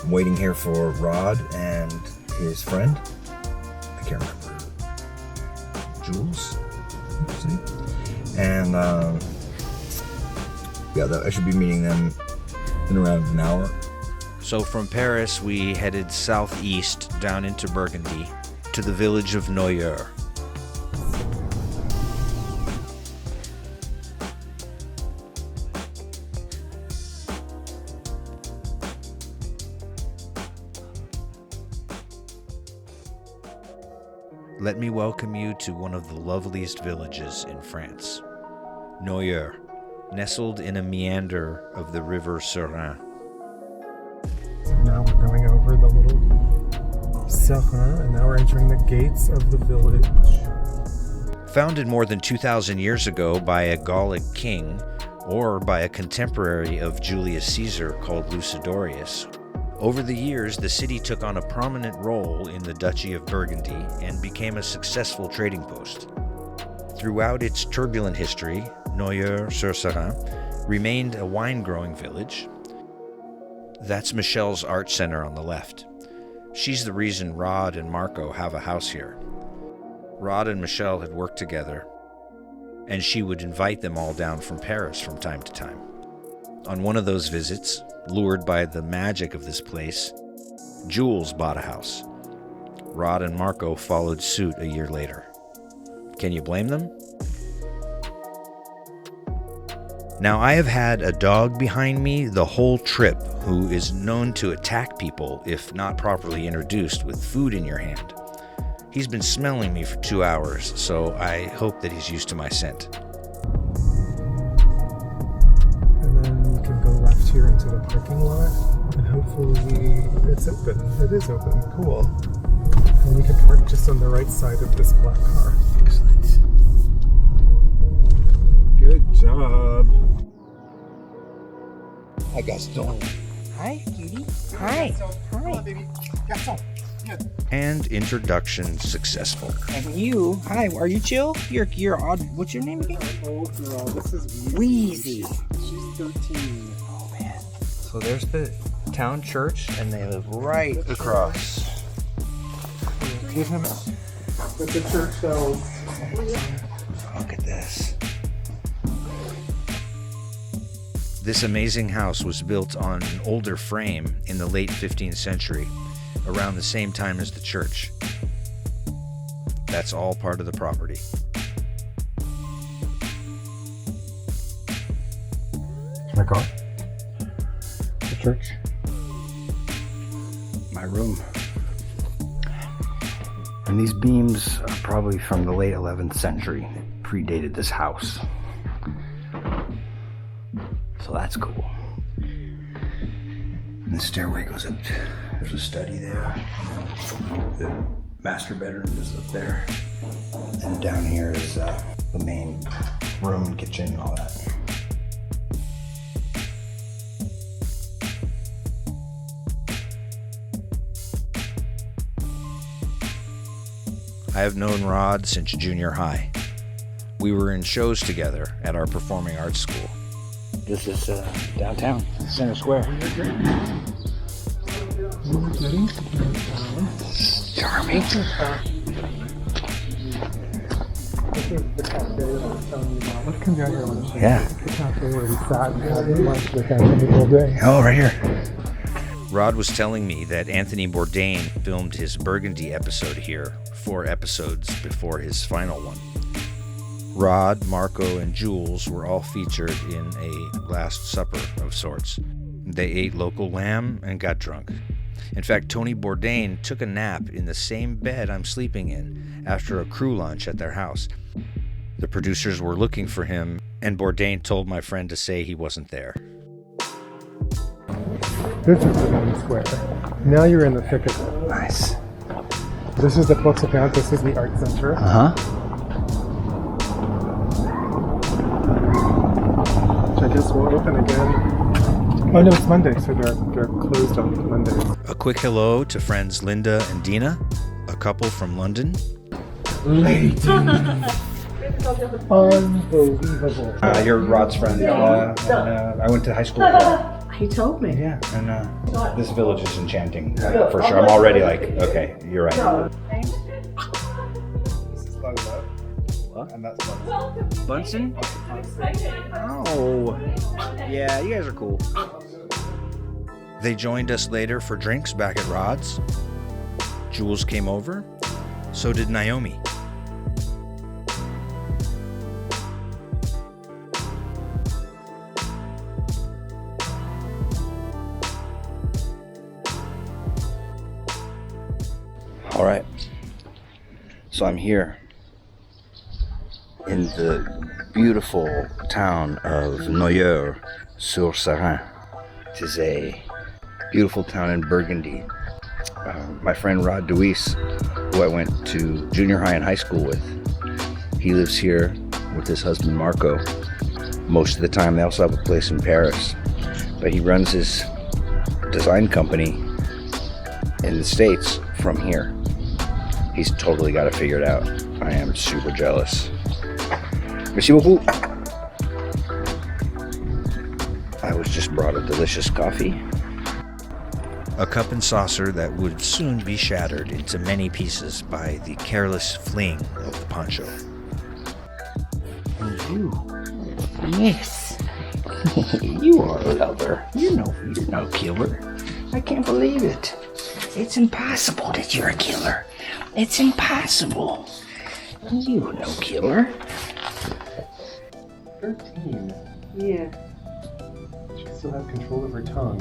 I'm waiting here for Rod and his friend. I can't remember. Jules? And I should be meeting them in around an hour. So from Paris, we headed southeast down into Burgundy to the village of Noyers. Let me welcome you to one of the loveliest villages in France, Noyers, nestled in a meander of the river Serein. So now we're going over the little Serein, and now we're entering the gates of the village. Founded more than 2,000 years ago by a Gallic king, or by a contemporary of Julius Caesar called Lucidorius, over the years the city took on a prominent role in the Duchy of Burgundy and became a successful trading post. Throughout its turbulent history, Noyers-sur-Serein remained a wine-growing village. That's Michelle's art center on the left. She's the reason Rod and Marco have a house here. Rod and Michelle had worked together, and she would invite them all down from Paris from time to time. On one of those visits, lured by the magic of this place, Jules bought a house. Rod and Marco followed suit a year later. Can you blame them? Now, I have had a dog behind me the whole trip who is known to attack people if not properly introduced with food in your hand. He's been smelling me for 2 hours, so I hope that he's used to my scent. And then you can go left here into the parking lot, and hopefully it's open. It is open. Cool. And you can park just on the right side of this black car. Excellent. Good job. Hi, Gaston. Hi, cutie. Hi. Hi. baby. Gaston. And introduction successful. And you, hi, are you chill? You're odd. What's your name again? Oh, girl, this is Wheezy. She's 13. Oh, man. So there's the town church, and they live right across. Give him with the church bells. Look at this. This amazing house was built on an older frame in the late 15th century, around the same time as the church. That's all part of the property. My car. The church. My room. And these beams are probably from the late 11th century. They predated this house. So that's cool. And the stairway goes up. There's a study there. The master bedroom is up there. And down here is the main room and kitchen and all that. I have known Rod since junior high. We were in shows together at our performing arts school. This is downtown, Center Square. Charming. This is the cafe I was telling you about. Let's come down here and show Yeah. the cafe where we sat and had lunch with Anthony Bourdain. Oh, right here. Rod was telling me that Anthony Bourdain filmed his Burgundy episode here 4 episodes before his final one. Rod, Marco, and Jules were all featured in a Last Supper of sorts. They ate local lamb and got drunk. In fact, Tony Bourdain took a nap in the same bed I'm sleeping in after a crew lunch at their house. The producers were looking for him, and Bourdain told my friend to say he wasn't there. This is the main square. Now you're in the thick of it. Nice. This is the Porte. This is the art center. Uh-huh. Which I guess will open again. Oh no, it's Monday, so they're closed on Mondays. A quick hello to friends Linda and Dina, a couple from London. Lady. Unbelievable. You're Rod's friend. I went to high school with Rod. He told me. Yeah, and this village is enchanting for sure. I'm already like, okay, you're right. What? And that's Bunsen? Oh. Yeah, you guys are cool. They joined us later for drinks back at Rod's. Jules came over. So did Naomi. All right. So I'm here in the beautiful town of Noyers-sur-Serein. It is a beautiful town in Burgundy. My friend Rod Deweese, who I went to junior high and high school with, he lives here with his husband Marco. Most of the time, they also have a place in Paris. But he runs his design company in the States from here. He's totally got it figured out. I am super jealous. Merci beaucoup. I was just brought a delicious coffee. A cup and saucer that would soon be shattered into many pieces by the careless fling of the poncho. And you, yes, you are a lover. You're no killer. I can't believe it. It's impossible that you're a killer. It's impossible. You're no killer. 13. Yeah. She still has control of her tongue.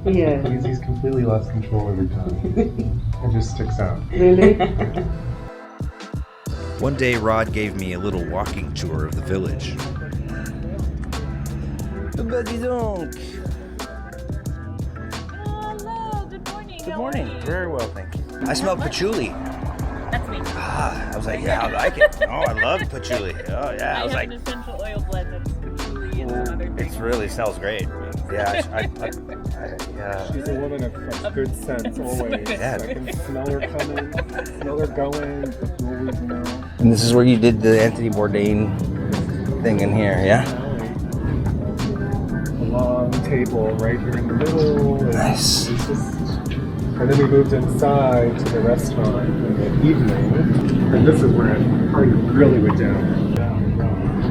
Yeah. He's completely lost control of her tongue. It just sticks out. Really? One day, Rod gave me a little walking tour of the village. Hello, good morning. Good How morning. are you? Very well, thank you. I smell patchouli. That's me. I was like, yeah, I like it. Oh, I love patchouli. Oh, yeah. I was have like, an essential oil blend that's patchouli and some other it things. really smells great. Yeah, yeah. She's a woman of good sense always. Yeah. I can smell her coming, smell her going, but you always know. And this is where you did the Anthony Bourdain thing in here, yeah? A long table right here in the middle. Nice. And then we moved inside to the restaurant in the evening. And this is where the party really went down.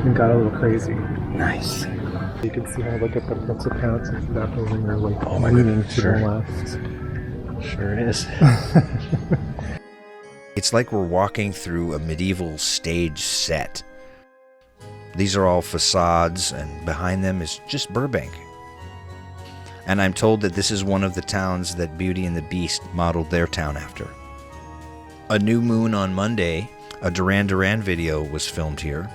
And got a little crazy. Nice. You can see how look at the principals and that building are like Oh my leaning goodness, to sure. the left. Sure is. It's like we're walking through a medieval stage set. These are all facades, and behind them is just Burbank. And I'm told that this is one of the towns that Beauty and the Beast modeled their town after. A New Moon on Monday, a Duran Duran video was filmed here.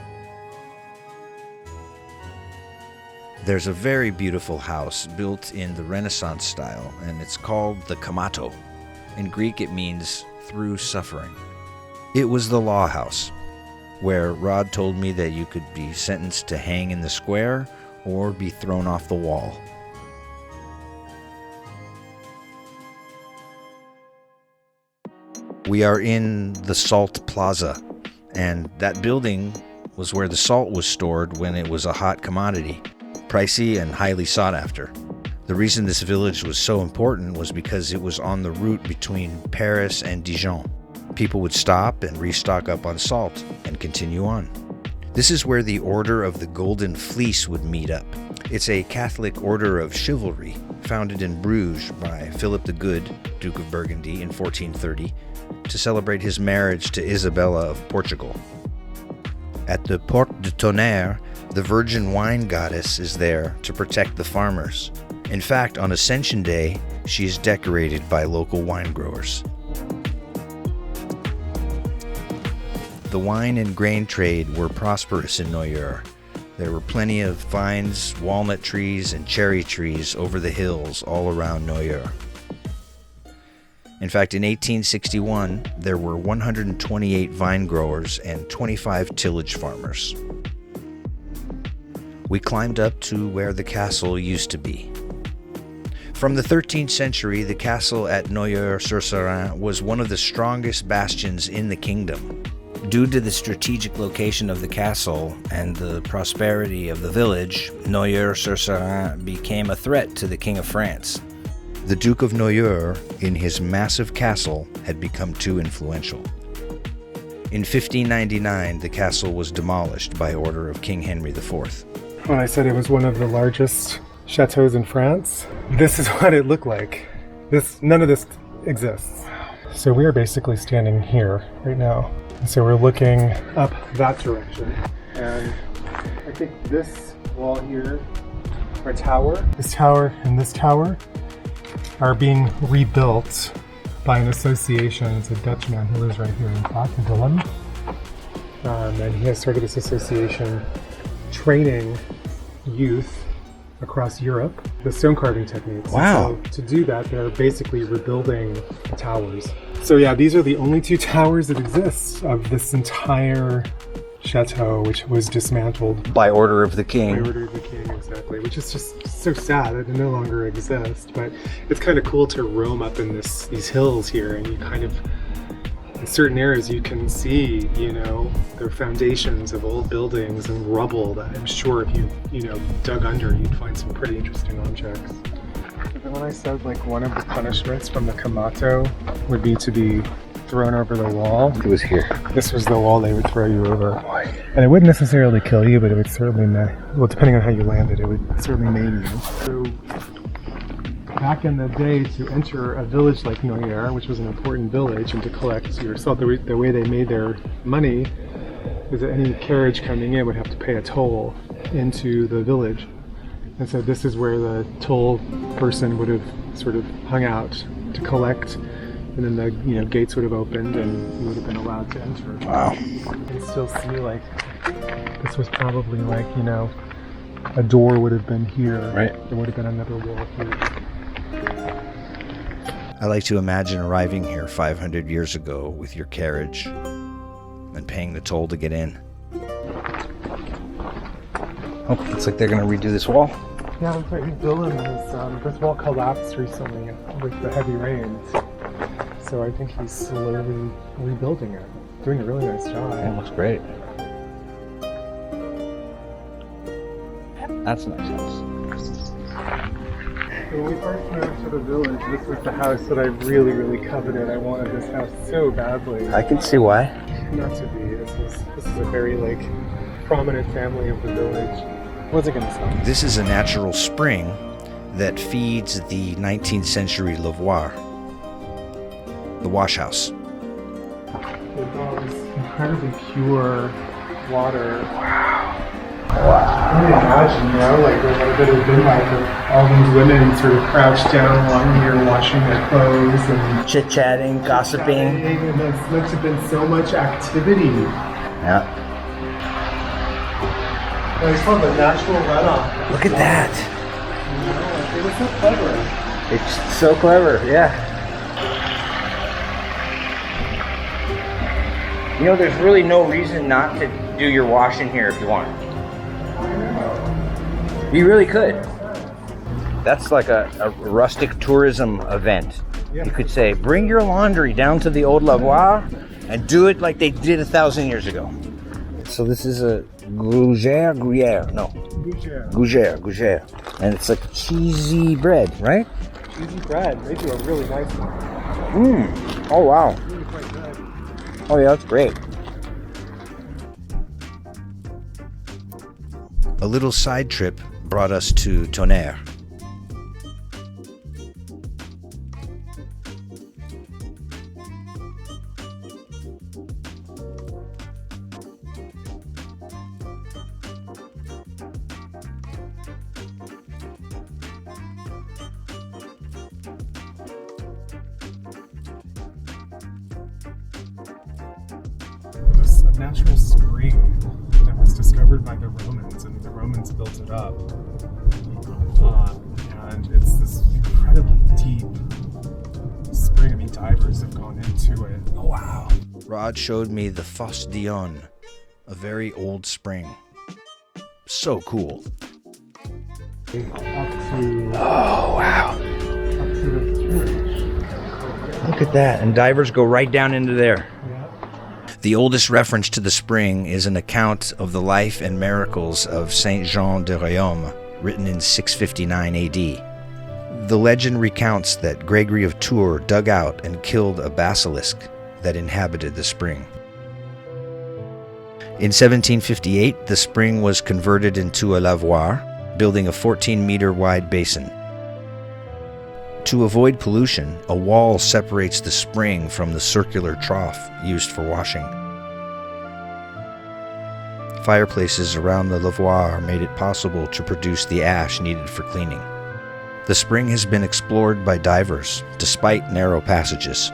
There's a very beautiful house built in the Renaissance style, and it's called the Kamato. In Greek, it means through suffering. It was the law house, where Rod told me that you could be sentenced to hang in the square or be thrown off the wall. We are in the Salt Plaza, and that building was where the salt was stored when it was a hot commodity, pricey and highly sought after. The reason this village was so important was because it was on the route between Paris and Dijon. People would stop and restock up on salt and continue on. This is where the Order of the Golden Fleece would meet up. It's a Catholic order of chivalry founded in Bruges by Philip the Good, Duke of Burgundy, in 1430 to celebrate his marriage to Isabella of Portugal. At the Porte de Tonnerre, the Virgin Wine Goddess is there to protect the farmers. In fact, on Ascension Day, she is decorated by local wine growers. The wine and grain trade were prosperous in Noyers. There were plenty of vines, walnut trees, and cherry trees over the hills all around Noyers. In fact, in 1861, there were 128 vine growers and 25 tillage farmers. We climbed up to where the castle used to be. From the 13th century, the castle at Noyers-sur-Serein was one of the strongest bastions in the kingdom. Due to the strategic location of the castle and the prosperity of the village, Noyers-sur-Serein became a threat to the King of France. The Duke of Noyers, in his massive castle, had become too influential. In 1599, the castle was demolished by order of King Henry IV. When I said it was one of the largest chateaus in France, this is what it looked like. None of this exists. So we are basically standing here right now. And so we're looking up that direction. And I think this wall here, our tower, this tower and this tower are being rebuilt by an association. It's a Dutchman who lives right here in Porte. And he has started this association training youth across Europe the stone carving techniques. Wow. And so to do that, they're basically rebuilding towers. So yeah, these are the only two towers that exist of this entire chateau, which was dismantled By order of the king. by order of the king, exactly, which is just so sad that it no longer exists. But it's kind of cool to roam up in these hills here, and you kind of, in certain areas, you can see, the foundations of old buildings and rubble that I'm sure if you dug under, you'd find some pretty interesting objects. But then when I said one of the punishments from the Kamato would be to be thrown over the wall, It was here. this was the wall they would throw you over. And it wouldn't necessarily kill you, but it would certainly, depending on how you landed, it would certainly maim you. So back in the day, to enter a village like Noyers, which was an important village, and to collect your salt, the way they made their money is that any carriage coming in would have to pay a toll into the village. And so this is where the toll person would have sort of hung out to collect, and then the gates would have opened and you would have been allowed to enter. Wow. You can still see this was probably a door would have been here. Right. There would have been another wall here. I like to imagine arriving here 500 years ago with your carriage and paying the toll to get in. Oh, looks like they're going to redo this wall. Yeah, that's right. He's building this wall collapsed recently with the heavy rains. So I think he's slowly rebuilding it. Doing a really nice job. It looks great. That's a nice house. When we first moved to the village, this was the house that I really, really coveted. I wanted this house so badly. I can see why. Not to be. This is a very prominent family of the village. What's it gonna sell? This is a natural spring that feeds the 19th century lavoir, the wash house. It draws incredibly pure water. Wow. I can imagine, what it would have been like if all these women sort of crouched down along here washing their clothes and Chit-chatting, gossiping. and there must have been so much activity. Yeah. It's called the natural runoff. Look at that. It was so clever. It's so clever, yeah. There's really no reason not to do your washing here if you want. You really could. That's like a rustic tourism event. Yeah. You could say, bring your laundry down to the old lavoir and do it like they did 1,000 years ago. So this is a Gruyere. And it's like cheesy bread, right? Cheesy bread. They do a really nice one. Oh, wow. Really quite good. Oh, yeah, that's great. A little side trip brought us to Tonnerre. There's a natural spring that was discovered by the Romans, and the Romans built it up. And it's this incredibly deep spring. I mean, divers have gone into it. Oh, wow. Rod showed me the Fosse d'Yonne, a very old spring. So cool. Up to, Oh, wow. up to the church. Look at that. And divers go right down into there. Yeah. The oldest reference to the spring is an account of the life and miracles of Saint Jean de Riom, written in 659 AD. The legend recounts that Gregory of Tours dug out and killed a basilisk that inhabited the spring. In 1758, the spring was converted into a lavoir, building a 14-meter wide basin. To avoid pollution, a wall separates the spring from the circular trough used for washing. Fireplaces around the lavoir made it possible to produce the ash needed for cleaning. The spring has been explored by divers, despite narrow passages.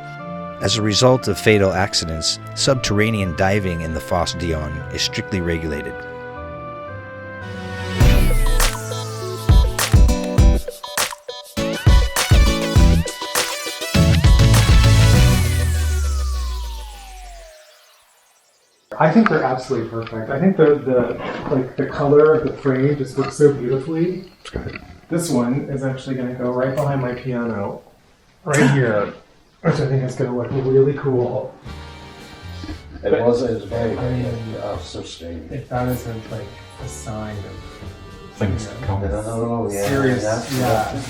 As a result of fatal accidents, subterranean diving in the Fosse d'Yonne is strictly regulated. I think they're absolutely perfect. I think the color of the frame just looks so beautifully. This one is actually going to go right behind my piano, right here, which I think is going to look really cool. It was very, sustained. If that isn't like a sign of Things coming. serious, Absolutely.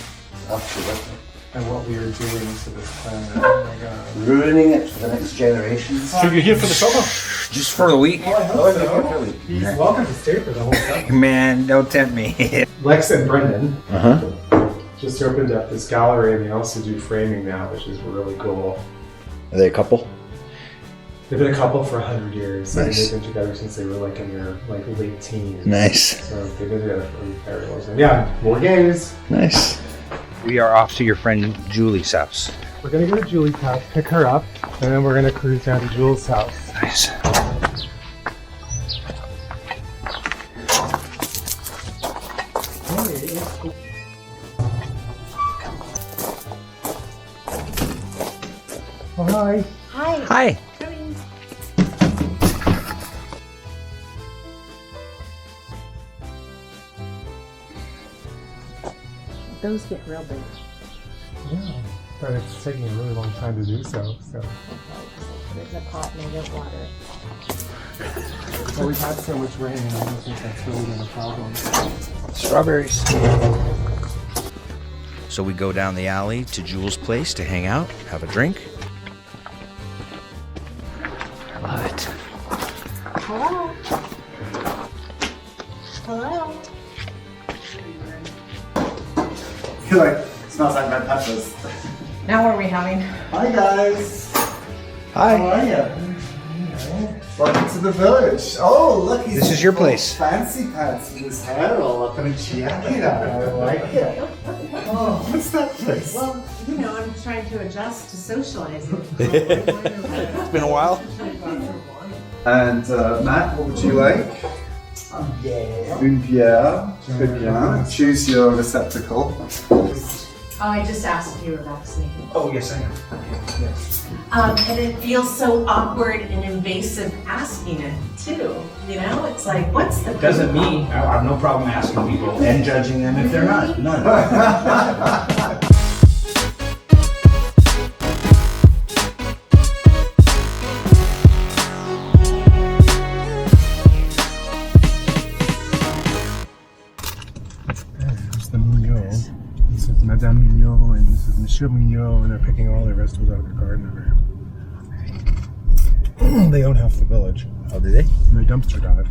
and what we are doing to this planet. Oh my god. Ruining it for the next generation. So you're here for the summer? Just for the week? Oh, I hope so. He's welcome to stay for the whole time. Man, don't tempt me. Lex and Brendan just opened up this gallery, and they also do framing now, which is really cool. Are they a couple? They've been a couple for 100 years. Nice. They've been together since they were like in their late teens. Nice. So they've been together for a very long time. Yeah, more gays. Nice. We are off to your friend Julie's house. We're gonna go to Julie's house, pick her up, and then we're gonna cruise down to Jules' house. Nice. Oh, hi. Hi. Hi. Coming. Those get real big. Yeah, but it's taking a really long time to do so. There's a pot made of water. Well, we've had so much rain, I don't think that's really been a problem. Strawberries. So we go down the alley to Jules' place to hang out, have a drink. I love it. Hello. Hello. You're like, smells like red peppers. Now what are we having? Hi guys. Hi. How are you? Welcome to the village. Oh, look, he's This is your place. Fancy pants with his hair all up in a chiaki. I like it. Oh, what's that place? Well, you know, I'm trying to adjust to socializing. It's been a while. And Matt, what would you like? Une bière. Très bien. Choose your receptacle. I just asked if you were vaccinated. Oh, yes, I am. Yes. And it feels so awkward and invasive asking it, too. You know, it's like, what's the... Doesn't mean I have no problem asking people and judging them if they're not. None. There's the Mignot. This is Madame Mignot, and this is Monsieur Mignot, and they're picking all their vegetables out of their garden over here. They own half the village. Oh, do they? And they dumpster dive.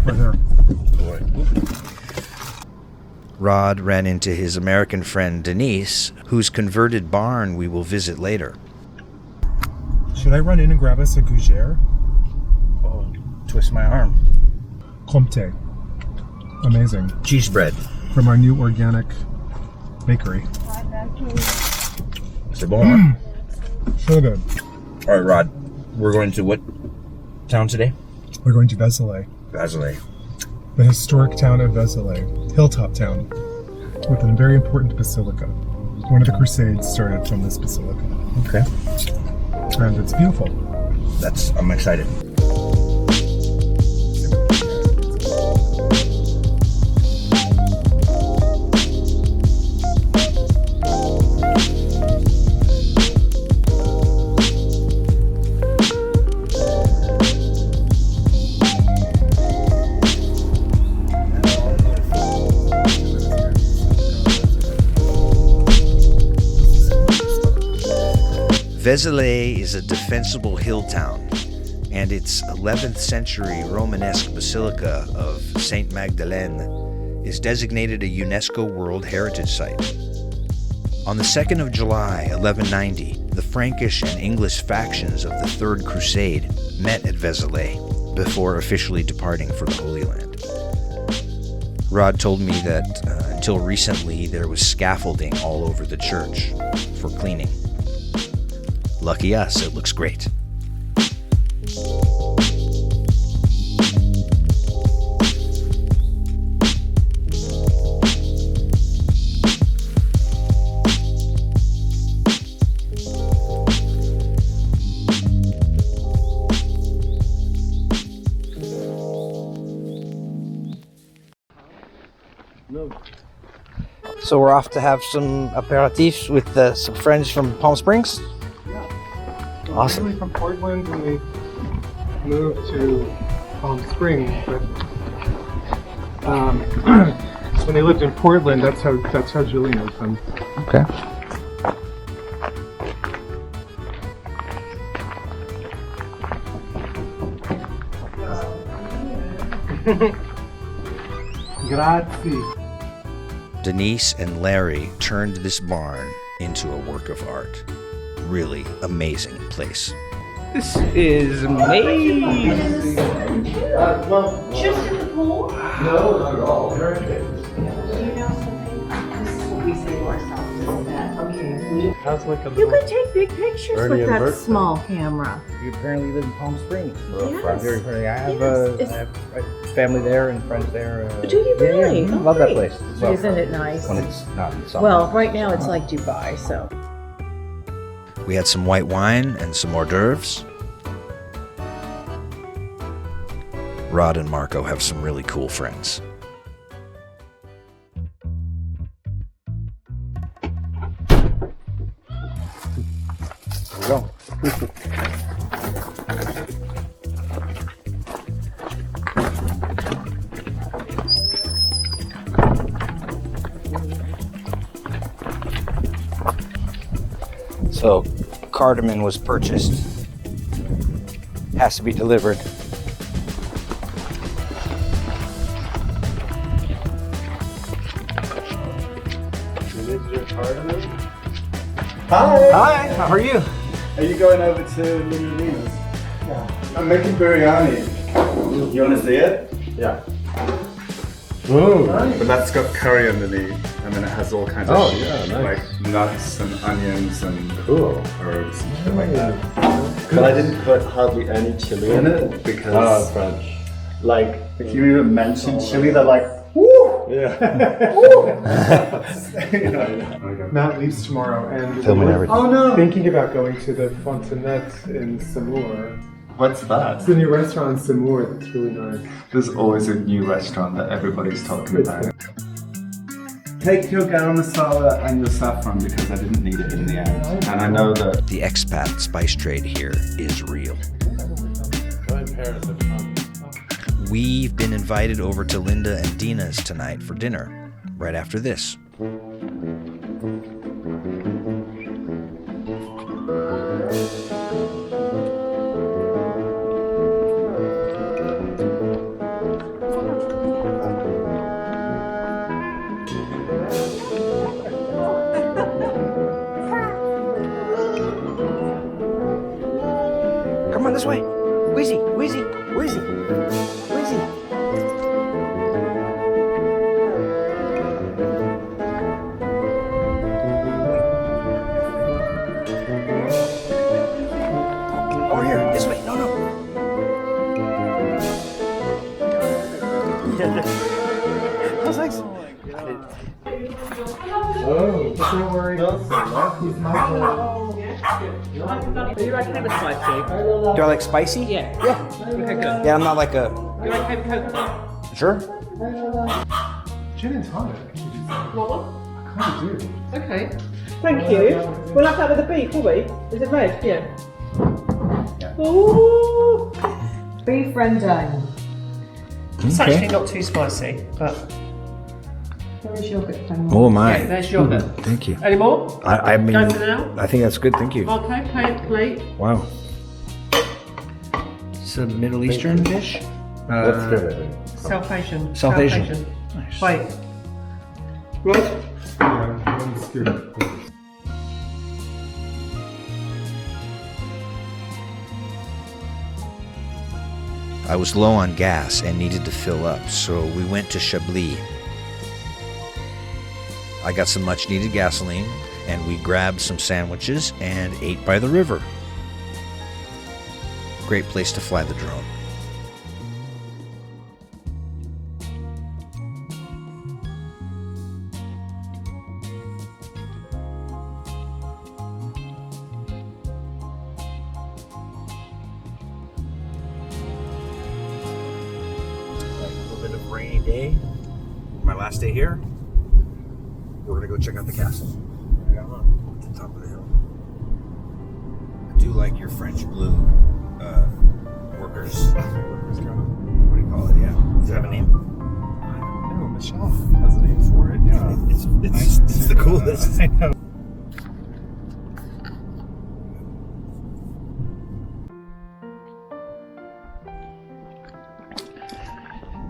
Right there. Rod ran into his American friend Denise, whose converted barn we will visit later. Should I run in and grab us a gougere? Oh, twist my arm. Comté. Amazing. Cheese bread. From our new organic bakery. C'est bon. So good. All right, Rod. We're going to what town today? We're going to Vézelay, Vézelay. the historic town of Vézelay, hilltop town, with a very important basilica. One of the Crusades started from this basilica. Okay. And it's beautiful. I'm excited. Vézelay is a defensible hill town, and its 11th century Romanesque Basilica of Saint Magdalene is designated a UNESCO World Heritage Site. On the 2nd of July, 1190, the Frankish and English factions of the Third Crusade met at Vézelay before officially departing for the Holy Land. Rod told me that until recently there was scaffolding all over the church for cleaning. Lucky us, it looks great. So we're off to have some aperitifs with some friends from Palm Springs? Awesome. Originally from Portland, and we moved to Palm Springs, but when they lived in Portland, that's how Julie knows them. Okay. Grazie. Denise and Larry turned this barn into a work of art. Really amazing place. This is amazing. Just in the pool? No, not at all. Do you know something? This is what we say to ourselves, is that, okay, How's like a you little can take big pictures Ernie with and that Bert. small camera. You apparently live in Palm Springs. Yes. I have family there and friends there. Do you really? Yeah, Oh, love that great. place. Isn't it nice? When it's not in summer. Well, right now it's like Dubai, so. We had some white wine and some hors d'oeuvres. Rod and Marco have some really cool friends. There we go. So, cardamom was purchased. Has to be delivered. Hi! Hi, how are you? Are you going over to Nina's? Yeah. I'm making biryani. You want to see it? Yeah. Ooh. But that's got curry underneath, and then it has all kinds of like nuts and onions and herbs and shit like that. But I didn't put hardly any chili in it because French. like if you even mention chili, they're like, woo! Yeah. Matt leaves tomorrow, and Filming we're everything. Oh no! thinking about going to the FONTAIGNOTTE in Samour. What's that? It's the new restaurant in Samour that's really nice. There's always a new restaurant that everybody's talking It's about. Take your garam masala and your saffron because I didn't need it in the end. And I know that The expat spice trade here is real. We've been invited over to Linda and Dina's tonight for dinner, right after this. Come on this way. Wheezy, Wheezy, Wheezy, Wheezy. Over here, this way. No, no. I was like, Oh, don't worry. He's my boy. Are you okay with spicy? do I like spicy? Yeah. Yeah. Okay, good. Yeah, I'm not like a. You okay with coconut? Sure. Gin and tonic. What? I kind of do. Okay. Thank you. We'll have that with the beef, will we? Is it red? Yeah. Ooh. Beef rendang. It's actually not too spicy, but There is yogurt. Oh my. Yeah, there's yogurt. Thank you. Any more? I mean, Go for now? I think that's good. Thank you. Okay, plate. Wow. It's a Middle Eastern dish. South Asian. South Asian. Nice. Wait. Right. I was low on gas and needed to fill up, so we went to Chablis. I got some much needed gasoline, and we grabbed some sandwiches and ate by the river. Great place to fly the drone. Rainy day. My last day here. We're gonna go check out the castle. At the top of the hill. I do like your French blue workers. What do you call it? Yeah. Does it have a name? No, Michelle has a name for it. Yeah, It's nice. It's the coolest. I know.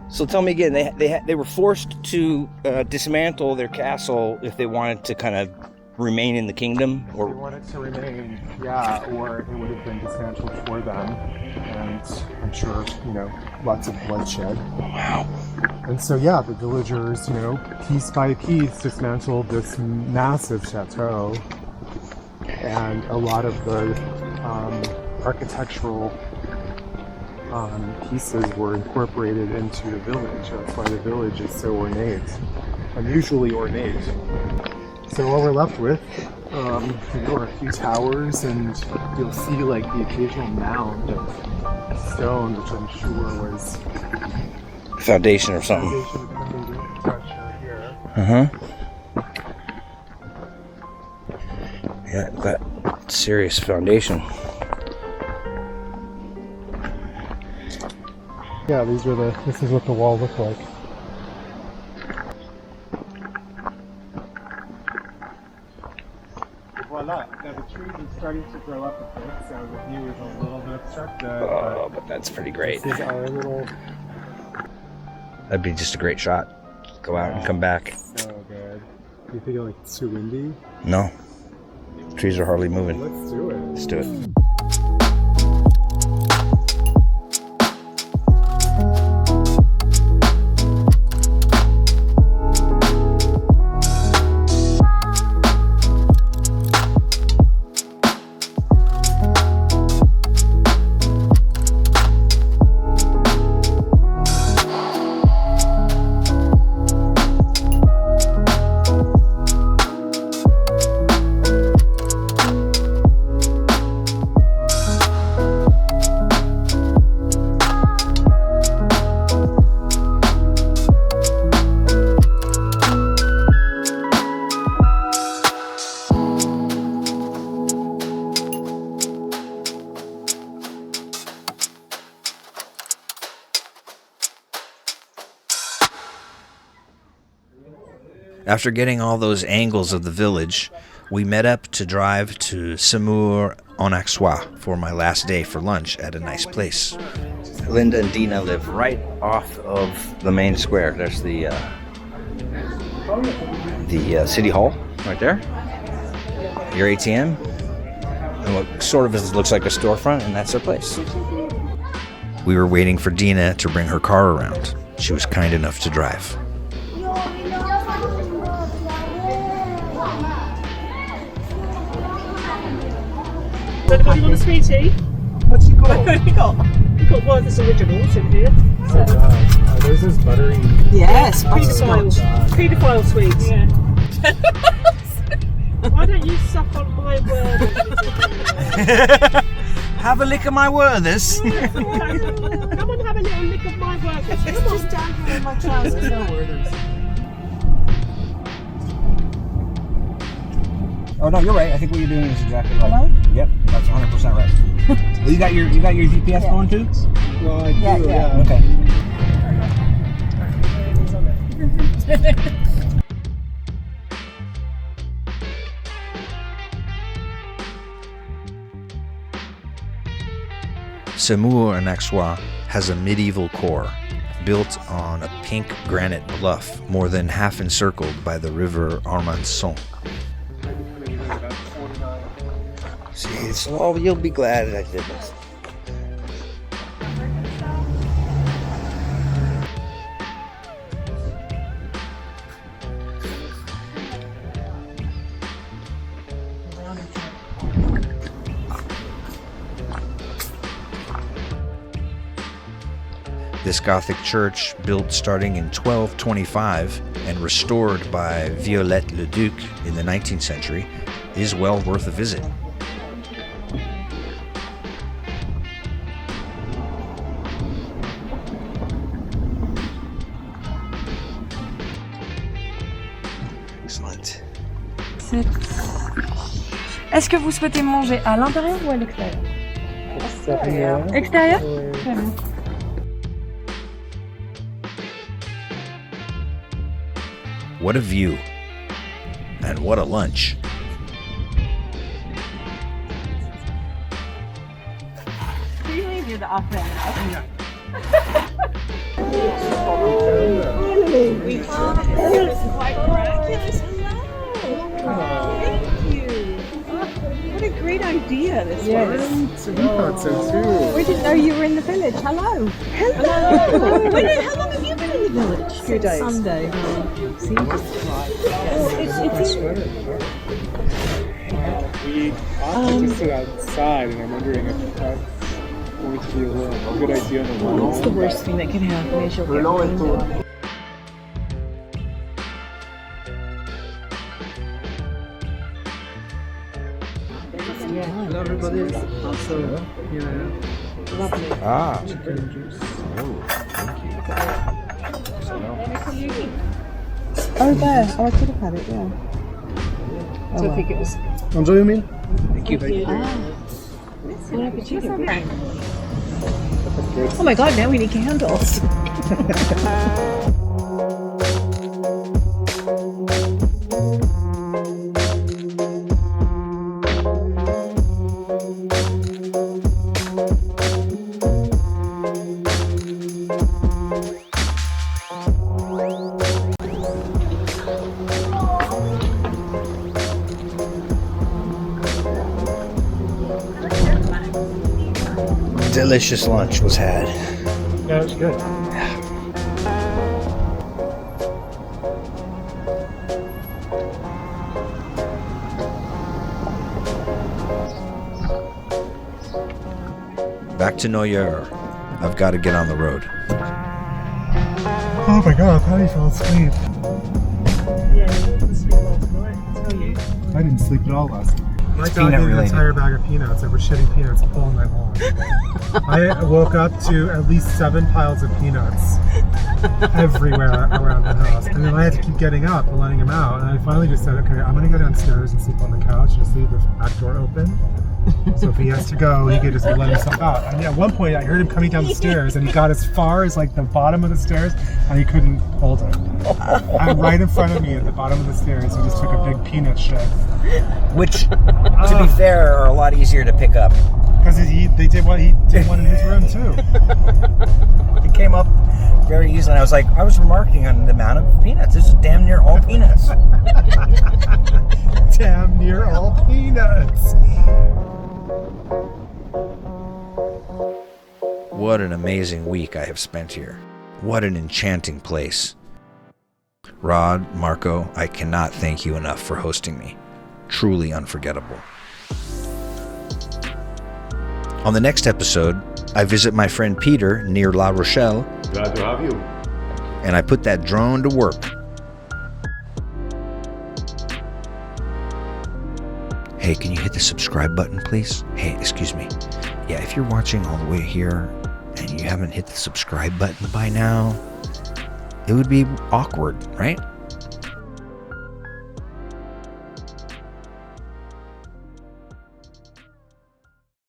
So tell me again, they were forced to dismantle their castle if they wanted to kind of remain in the kingdom, They wanted to remain, yeah, or it would have been dismantled for them, and I'm sure, lots of bloodshed. Wow. And so, yeah, the villagers, piece by piece dismantled this massive chateau, and a lot of the architectural pieces were incorporated into the village. That's why the village is so ornate, unusually ornate. So what we're left with, are a few towers, and you'll see like the occasional mound of stone, which I'm sure was Foundation or something. Here. Yeah, that serious foundation. Yeah, this is what the wall looked like. Voila, now the trees are starting to grow up a bit, so the view is a little bit obstructed. Oh, but that's pretty great. This is our little... That'd be just a great shot. Go out and come back. So good. Do you think it's too windy? No. Trees are hardly moving. Let's do it. Let's do it. After getting all those angles of the village, we met up to drive to Semur-en-Auxois for my last day for lunch at a nice place. Linda and Dina live right off of the main square. There's the city hall right there. Your ATM, and what sort of looks like a storefront, and that's their place. We were waiting for Dina to bring her car around. She was kind enough to drive. Anybody want a sweetie? What's you got? What have you got? We've got Werther's Originals in here. Oh god. Are those those buttery? Yes, paedophile sweets. Yeah. Why don't you suck on my Werther's? Have a lick of my Werther's. Come on, have a little lick of my Werther's. It's just down here in my trousers. No Werther's. Oh no, you're right. I think what you're doing is exactly right. Hello? Yep, that's 100% right. Well, you got your GPS going too? Well, I do, Okay. Semur en Auxerrois has a medieval core, built on a pink granite bluff more than half encircled by the river Armançon. See, so you'll be glad that I did this. This Gothic church, built starting in 1225 and restored by Viollet-le-Duc in the 19th century, is well worth a visit. Excellent. Est-ce que vous souhaitez manger à l'intérieur ou à l'extérieur? Extérieur. Extérieur? Très bien. What a view, and what a lunch. You're the off We found it. It was quite miraculous. Hello. Thank you. What a great idea this was. We thought so too. We didn't know you were in the village. Hello. Hello. How long have you been in the village? 2 days. Sunday. We often just sit outside, and I'm wondering if that's going to be a good idea in the long run. What's the worst thing that can happen is you'll get rained. And everybody's also, you know, Lovely. Ah. chicken juice. Oh, there. Oh, I could have had it, yeah. So I think it was. Enjoy your meal. Thank you. Oh my god, now we need candles. Delicious lunch was had. Yeah, it's good. Back to Noyers. I've got to get on the road. Oh my god, Patty fell asleep. Yeah, you didn't sleep last night, I tell you. I didn't sleep at all last night. My It's dog peanut ate an related. entire bag of peanuts and we're shitting peanuts all night long. I woke up to at least 7 piles of peanuts everywhere around the house. And then I had to keep getting up and letting him out. And I finally just said, okay, I'm going to go downstairs and sleep on the couch and just leave the back door open. So if he has to go, he could just let himself out. And at one point, I heard him coming down the stairs and he got as far as like the bottom of the stairs and he couldn't hold it. And right in front of me at the bottom of the stairs, he just took a big peanut shit. Which, to be fair, are a lot easier to pick up. Because he did one in his room too. It came up very easily. I was remarking on the amount of peanuts. This is damn near all peanuts. Damn near all peanuts. What an amazing week I have spent here. What an enchanting place. Rod, Marco, I cannot thank you enough for hosting me. Truly unforgettable. On the next episode, I visit my friend Peter near La Rochelle. Glad to have you. And I put that drone to work. Hey, can you hit the subscribe button, please? Hey, excuse me. Yeah, if you're watching all the way here and you haven't hit the subscribe button by now, it would be awkward, right?